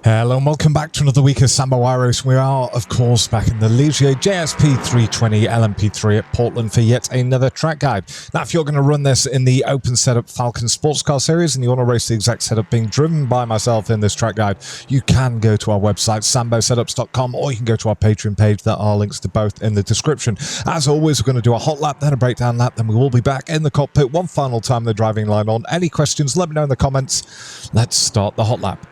Hello and welcome back to another week of Sambo iRacing. We are, of course, back in the Ligier JS P320 LMP3 at Portland for yet another track guide. Now, if you're going to run this in the open setup Falcon Sports Car Series and you want to race the exact setup being driven by myself in this track guide, you can go to our website, sambosetups.com, or you can go to our Patreon page. There are links to both in the description. As always, we're going to do a hot lap, then a breakdown lap, then we will be back in the cockpit one final time the driving line on. Any questions, let me know in the comments. Let's start the hot lap.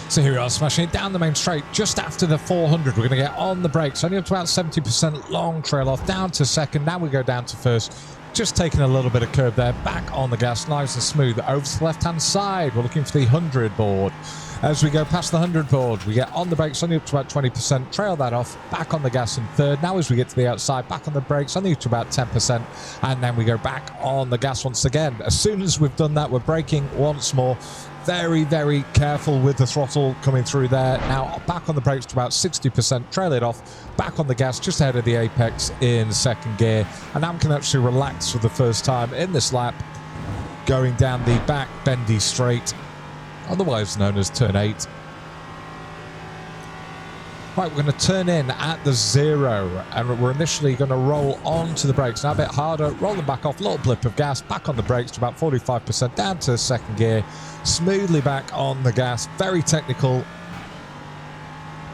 So here we are, smashing it down the main straight just after the 400. We're going to get on the brakes, only up to about 70%, long trail off, down to second. Now we go down to first, just taking a little bit of curb there, back on the gas, nice and smooth, over to the left-hand side. We're looking for the 100 board. As we go past the 100 board, we get on the brakes, only up to about 20%, trail that off, back on the gas in third. Now as we get to the outside, back on the brakes, only up to about 10%, and then we go back on the gas once again. As soon as we've done that, we're braking once more. Very, very careful with the throttle coming through there. Now back on the brakes to about 60%, trail it off, back on the gas just ahead of the apex in second gear. And now I can actually relax for the first time in this lap, going down the back bendy straight, otherwise known as turn 8. Right, we're going to turn in at the 0, and we're initially going to roll onto the brakes. Now a bit harder, roll them back off, little blip of gas, back on the brakes to about 45%, down to second gear, smoothly back on the gas, very technical.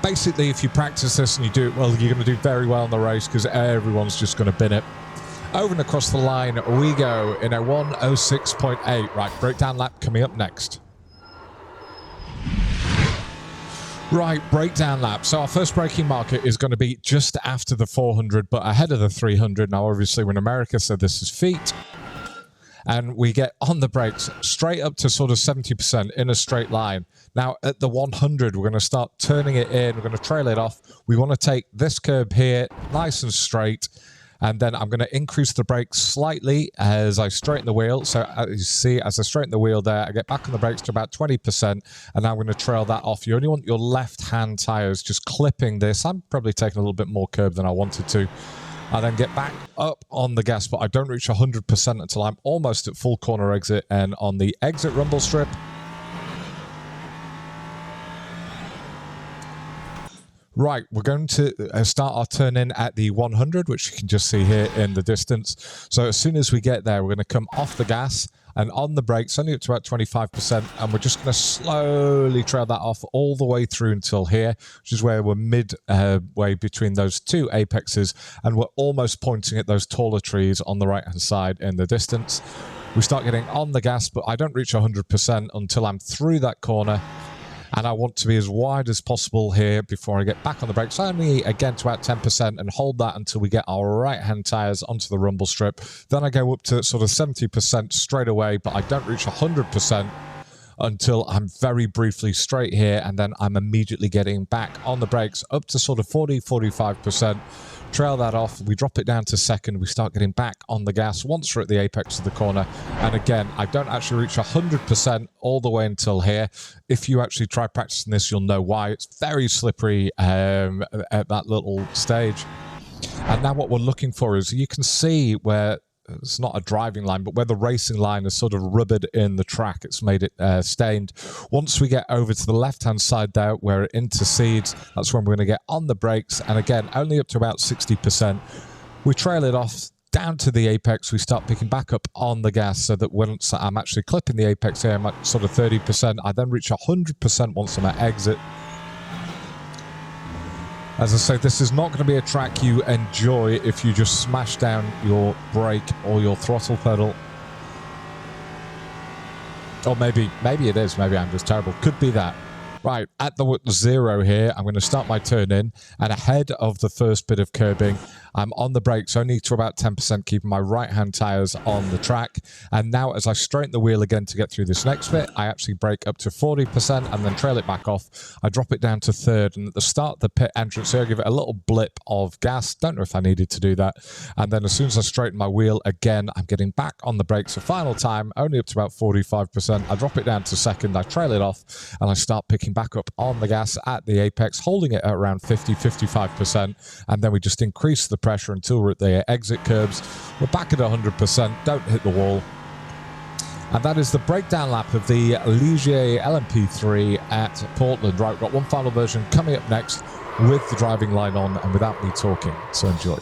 Basically, if you practice this and you do it well, you're going to do very well in the race because everyone's just going to bin it. Over and across the line we go in a 1:06.8. Right, breakdown lap coming up next. Right, breakdown lap. So our first braking marker is going to be just after the 400, but ahead of the 300. Now, obviously, we're in America, so this is feet. And we get on the brakes straight up to sort of 70% in a straight line. Now, at the 100, we're going to start turning it in. We're going to trail it off. We want to take this curb here, nice and straight. And then I'm going to increase the brakes slightly as I straighten the wheel. So as you see, as I straighten the wheel there, I get back on the brakes to about 20%. And now I'm going to trail that off. You only want your left-hand tires just clipping this. I'm probably taking a little bit more curb than I wanted to. I then get back up on the gas, but I don't reach 100% until I'm almost at full corner exit and on the exit rumble strip. Right, we're going to start our turn in at the 100, which you can just see here in the distance. So as soon as we get there, we're going to come off the gas and on the brakes, only up to about 25%, and we're just going to slowly trail that off all the way through until here, which is where we're midway between those two apexes, and we're almost pointing at those taller trees on the right-hand side in the distance. We start getting on the gas, but I don't reach 100% until I'm through that corner. And I want to be as wide as possible here before I get back on the brakes, only again to about 10%, and hold that until we get our right-hand tyres onto the rumble strip. Then I go up to sort of 70% straight away, but I don't reach 100% until I'm very briefly straight here, and then I'm immediately getting back on the brakes up to sort of 40-45%. Trail that off, we drop it down to second, we start getting back on the gas once we're at the apex of the corner, and again I don't actually reach 100% all the way until here. If you actually try practicing this, you'll know why. It's very slippery at that little stage. And now what we're looking for is, you can see where it's not a driving line, but where the racing line is sort of rubbered in the track, it's made it stained. Once we get over to the left-hand side there, where it intercedes, that's when we're going to get on the brakes, and again, only up to about 60%. We trail it off down to the apex, we start picking back up on the gas, so that once I'm actually clipping the apex here, I'm at sort of 30%. I then reach 100% once I'm at exit. As I say, this is not going to be a track you enjoy if you just smash down your brake or your throttle pedal. Or maybe it is. Maybe I'm just terrible. Could be that. Right, at the 0 here, I'm going to start my turn in, and ahead of the first bit of curbing, I'm on the brakes, only to about 10%, keeping my right-hand tyres on the track. And now as I straighten the wheel again to get through this next bit, I actually brake up to 40% and then trail it back off. I drop it down to third, and at the start of the pit entrance here, I give it a little blip of gas. Don't know if I needed to do that. And then as soon as I straighten my wheel again, I'm getting back on the brakes a final time, only up to about 45%. I drop it down to second, I trail it off, and I start picking back up on the gas at the apex, holding it at around 50-55%, and then we just increase the pressure until we're at the exit curbs. We're back at 100%, don't hit the wall. And that is the breakdown lap of the Ligier LMP3 at Portland. Right, we've got one final version coming up next with the driving line on and without me talking. So enjoy.